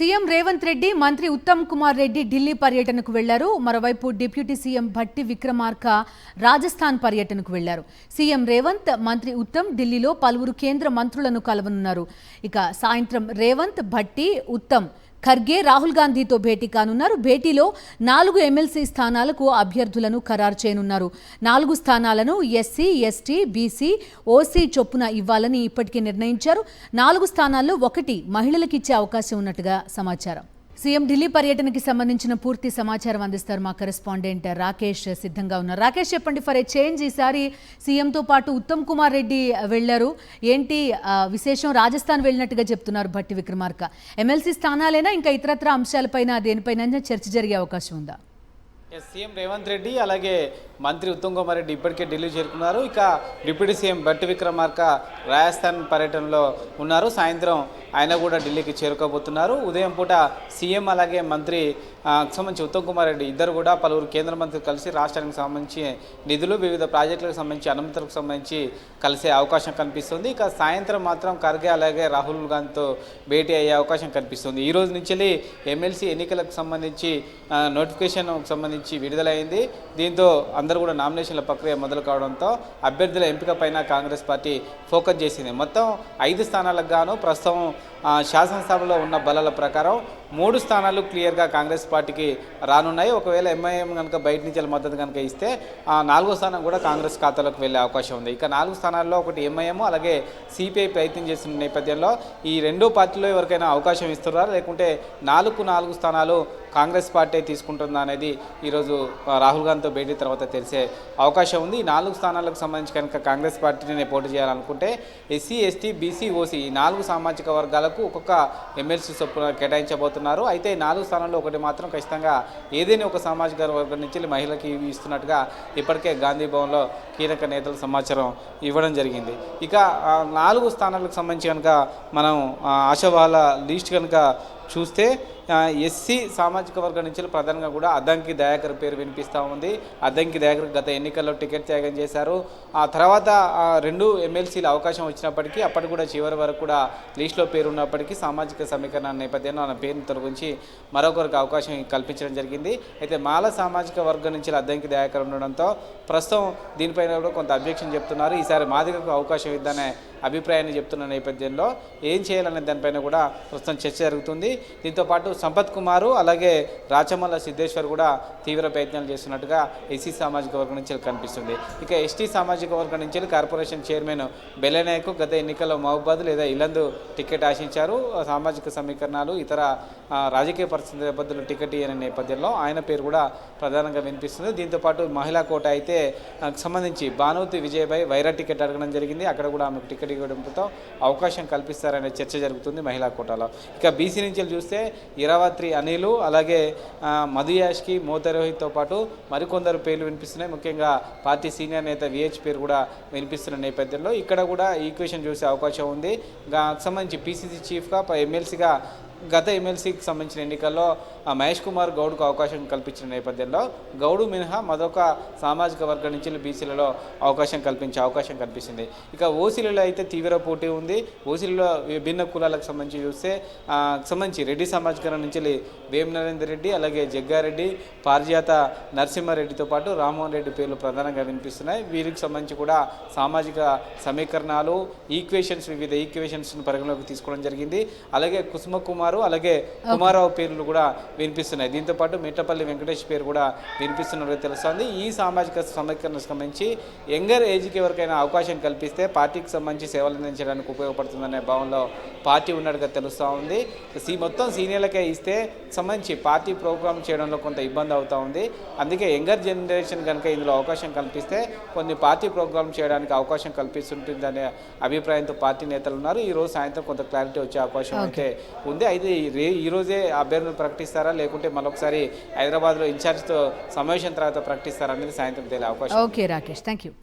CM Revanth Reddy మంత్రి ఉత్తమ్ కుమార్ రెడ్డి ఢిల్లీ పర్యటనకు వెళ్లారు. మరోవైపు డిప్యూటీ సీఎం భట్టి విక్రమార్క రాజస్థాన్ పర్యటనకు వెళ్లారు. సీఎం రేవంత్, మంత్రి ఉత్తమ్ ఢిల్లీలో పలువురు కేంద్ర మంత్రులను కలవనున్నారు. ఇక సాయంత్రం రేవంత్, భట్టి, ఉత్తమ్, ఖర్గే, రాహుల్ గాంధీతో భేటీ కానున్నారు. భేటీలో 4 ఎమ్మెల్సీ స్థానాలకు అభ్యర్థులను ఖరారు చేయనున్నారు. 4 స్థానాలను ఎస్సీ, ఎస్టీ, బీసీ, ఓసీ చొప్పున ఇవ్వాలని ఇప్పటికే నిర్ణయించారు. 4 స్థానాల్లో 1 మహిళలకు ఇచ్చే అవకాశం ఉన్నట్టుగా సమాచారం. సీఎం ఢిల్లీ పర్యటనకి సంబంధించిన పూర్తి సమాచారం అందిస్తారు మా కరెస్పాండెంట్ రాకేష్ సిద్ధంగా ఉన్నారు. రాకేష్, చెప్పండి, ఫర్ ఏ చేంజ్ ఈసారి సీఎంతో పాటు ఉత్తమ్ కుమార్ రెడ్డి వెళ్లారు. ఏంటి విశేషం? రాజస్థాన్ వెళ్ళినట్టుగా చెప్తున్నారు భట్టి విక్రమార్క. ఎమ్మెల్సీ స్థానాలైనా ఇంకా ఇతరత్ర అంశాలపైన దేనిపైన చర్చ జరిగే అవకాశం ఉందా? సీఎం రేవంత్ రెడ్డి అలాగే మంత్రి ఉత్తమ్ కుమార్ రెడ్డి ఇప్పటికే ఢిల్లీ చేరుకున్నారు. ఇక డిప్యూటీ సీఎం భట్టి విక్రమార్క రాజస్థాన్ పర్యటనలో ఉన్నారు. సాయంత్రం ఆయన కూడా ఢిల్లీకి చేరుకోబోతున్నారు. ఉదయం పూట సీఎం అలాగే మంత్రి సంబంధించి ఉత్తమ్ కుమార్ రెడ్డి ఇద్దరు కూడా పలువురు కేంద్ర మంత్రులు కలిసి రాష్ట్రానికి సంబంధించి నిధులు, వివిధ ప్రాజెక్టులకు సంబంధించి అనుమతులకు సంబంధించి కలిసే అవకాశం కనిపిస్తుంది. ఇక సాయంత్రం మాత్రం ఖర్గే అలాగే రాహుల్ గాంధీతో భేటీ అయ్యే అవకాశం కనిపిస్తుంది. ఈ రోజు నుంచి ఎమ్మెల్సీ ఎన్నికలకు సంబంధించి నోటిఫికేషన్ సంబంధించి విడుదలైంది. దీంతో అందరూ కూడా నామినేషన్ల ప్రక్రియ మొదలు కావడంతో అభ్యర్థుల ఎంపిక పైన కాంగ్రెస్ పార్టీ ఫోకస్ చేసింది. మొత్తం 5 స్థానాలకు గాను ప్రస్తుతం శాసనసభలో ఉన్న బలాల ప్రకారం 3 స్థానాలు క్లియర్గా కాంగ్రెస్ పార్టీకి రానున్నాయి. ఒకవేళ ఎంఐఎం కనుక బయట నుంచి మద్దతు కనుక ఇస్తే 4వ స్థానం కూడా కాంగ్రెస్ ఖాతాలోకి వెళ్ళే అవకాశం ఉంది. ఇక 4 స్థానాల్లో ఒకటి ఎంఐఎం అలాగే సిపిఐ ప్రయత్నం చేస్తున్న నేపథ్యంలో ఈ 2 పార్టీలో ఎవరికైనా అవకాశం ఇస్తున్నారా లేకుంటే 4 స్థానాలు కాంగ్రెస్ పార్టీ తీసుకుంటుందా అనేది ఈరోజు రాహుల్ గాంధీతో భేటీ తర్వాత తెలిసే అవకాశం ఉంది. ఈ 4 స్థానాలకు సంబంధించి కనుక కాంగ్రెస్ పార్టీని పోటీ చేయాలనుకుంటే ఎస్సీ, ఎస్టీ, బీసీ, ఓసీ ఈ 4 సామాజిక వర్గాలకు ఒక్కొక్క ఎమ్మెల్సీ చొప్పున కేటాయించబోతున్నారు. అయితే 4 స్థానాల్లో ఒకటి మాత్రం ఖచ్చితంగా ఏదైనా ఒక సామాజిక వర్గం నుంచి మహిళకి ఇస్తున్నట్టుగా ఇప్పటికే గాంధీ భవన్లో కీలక నేతలు సమాచారం ఇవ్వడం జరిగింది. ఇక 4 స్థానాలకు సంబంధించి కనుక మనం ఆశావాహుల లిస్ట్ కనుక చూస్తే ఎస్సీ సామాజిక వర్గం నుంచి ప్రధానంగా కూడా అద్దంకి దయాకర్ పేరు వినిపిస్తూ ఉంది. అద్దంకి దయాకర్ గత ఎన్నికల్లో టికెట్ త్యాగం చేశారు. ఆ తర్వాత 2 ఎమ్మెల్సీలు అవకాశం వచ్చినప్పటికీ అప్పటికి కూడా చివరి వరకు కూడా లిస్టులో పేరు ఉన్నప్పటికీ సామాజిక సమీకరణ నేపథ్యంలో ఆయన పేరును తొలగించి మరొకరికి అవకాశం కల్పించడం జరిగింది. అయితే మాల సామాజిక వర్గం నుంచి అద్దంకి దయాకర్ ఉండడంతో ప్రస్తుతం దీనిపైన కూడా కొంత అబ్జెక్షన్ చెప్తున్నారు. ఈసారి మాదిగకు అవకాశం ఇద్దనే అభిప్రాయాన్ని చెప్తున్న నేపథ్యంలో ఏం చేయాలనే దానిపైన కూడా ప్రస్తుతం చర్చ జరుగుతుంది. దీంతోపాటు సంపత్ కుమారు అలాగే రాచమల్ల సిద్ధేశ్వర్ కూడా తీవ్ర ప్రయత్నాలు చేస్తున్నట్టుగా ఎస్సీ సామాజిక వర్గం నుంచి కనిపిస్తుంది. ఇక ఎస్టీ సామాజిక వర్గం నుంచి కార్పొరేషన్ చైర్మన్ బెల్లనాయక్ గత ఎన్నికల్లో మహబూబాద్ లేదా ఇల్లందు టికెట్ ఆశించారు. సామాజిక సమీకరణాలు ఇతర రాజకీయ పరిస్థితుల నేపథ్యంలో టికెట్ ఇవ్వని నేపథ్యంలో ఆయన పేరు కూడా ప్రధానంగా వినిపిస్తుంది. దీంతోపాటు మహిళా కోట అయితే సంబంధించి భానువతి విజయభాయ్ వైరా టికెట్ అడగడం జరిగింది. అక్కడ కూడా ఆమెకు టికెట్ ఇవ్వడంతో అవకాశం కల్పిస్తారనే చర్చ జరుగుతుంది మహిళా కోటాలో. ఇక బీసీ నుంచి చూస్తే ఇరావత్రి అనిలు అలాగే మధు యాష్కి, మోతరోహిత్తో పాటు మరికొందరు పేర్లు వినిపిస్తున్నాయి. ముఖ్యంగా పార్టీ సీనియర్ నేత విహెచ్ పేరు కూడా వినిపిస్తున్న నేపథ్యంలో ఇక్కడ కూడా ఈక్వేషన్ చూసే అవకాశం ఉంది. సంబంధించి పీసీసీ చీఫ్గా ఎమ్మెల్సీగా గత ఎమ్మెల్సీకి సంబంధించిన ఎన్నికల్లో మహేష్ కుమార్ గౌడ్కు అవకాశం కల్పించిన నేపథ్యంలో గౌడు మినహా మరొక సామాజిక వర్గం నుంచి బీసీలలో అవకాశం కల్పించే అవకాశం కనిపిస్తుంది. ఇక ఓసీలలో అయితే తీవ్ర పోటీ ఉంది. ఓసీలలో విభిన్న కులాలకు సంబంధించి చూస్తే సంబంధించి రెడ్డి సామాజిక వర్గం నుంచి వేం నరేందర్ రెడ్డి అలాగే జగ్గారెడ్డి, పారిజాత నరసింహారెడ్డితో పాటు రామ్మోహన్ రెడ్డి పేర్లు ప్రధానంగా వినిపిస్తున్నాయి. వీరికి సంబంధించి కూడా సామాజిక సమీకరణాలు ఈక్వేషన్స్ వివిధ ఈక్వేషన్స్ను పరిగణలోకి తీసుకోవడం జరిగింది. అలాగే కుసుమ కుమార్ అలాగే కుమారావు పేర్లు కూడా వినిపిస్తున్నాయి. దీంతోపాటు మిట్టపల్లి వెంకటేష్ పేరు కూడా వినిపిస్తున్నట్టు తెలుస్తోంది. ఈ సామాజిక సమీకరణకు సంబంధించి యంగర్ ఏజ్కి ఎవరికైనా అవకాశం కల్పిస్తే పార్టీకి సంబంధించి సేవలు అందించడానికి ఉపయోగపడుతుందనే భావనలో పార్టీ ఉన్నట్టుగా తెలుస్తూ ఉంది. మొత్తం సీనియర్లకే ఇస్తే సంబంధించి పార్టీ ప్రోగ్రామ్ చేయడంలో కొంత ఇబ్బంది అవుతూ ఉంది. అందుకే యంగర్ జనరేషన్ కనుక ఇందులో అవకాశం కల్పిస్తే కొన్ని పార్టీ ప్రోగ్రామ్ చేయడానికి అవకాశం కల్పిస్తుంటుందనే అభిప్రాయంతో పార్టీ నేతలు ఉన్నారు. ఈ రోజు సాయంత్రం కొంత క్లారిటీ వచ్చే అవకాశం అయితే ఉంది. అయితే ఈరోజే అభ్యర్థులను ప్రకటిస్తారా లేకుంటే మరొకసారి హైదరాబాద్లో ఇన్ఛార్జ్తో సమావేశం తర్వాత ప్రకటిస్తారా అనేది సాయంత్రం తేలే అవకాశం. Okay Rakesh, thank you.